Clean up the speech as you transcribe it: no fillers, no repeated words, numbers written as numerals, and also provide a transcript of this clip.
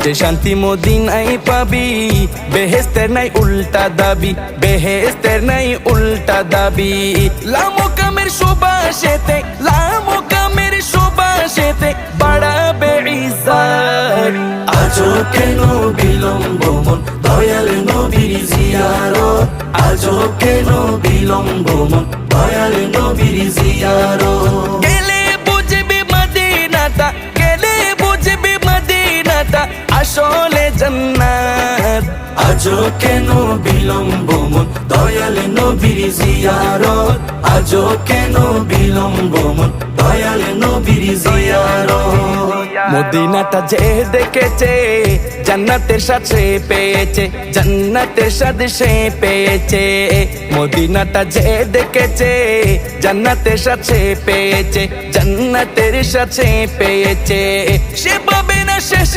যে শান্তি মদিনায় পাবি, বেহেশতের নাই উল্টা দাবি, বেহেশতের নাই উল্টা দাবি। লামকামের সুবাসেতে, লামকামের সুবাসেতে বাড়াবে ইজ্জত। আজও কেন বিলম্ব মন দয়াল নবীর জিয়ারত, আজও কেন বিলম্ব মন দয়াল নবীর জিয়ারত। গেলে বুঝবি মদিনাটা, গেলে বুঝবি মদিনাটা আসলে জান্নাত। আজও কেন বিলম্ব মন দয়াল নবীর জিয়ারত, আজও কেন বিলম্ব মন দয়াল নবীর জিয়ারত। মদিনাটা যে দেখেছে জান্নাতের স্বাদ সে পেয়েছে, জান্নাতের স্বাদ সে পেয়েছে। মদিনাটা যে দেখেছে জান্নাতের স্বাদ সে পেয়েছে, জান্নাতের স্বাদ সে পেয়েছে। সে পাবে না শেষ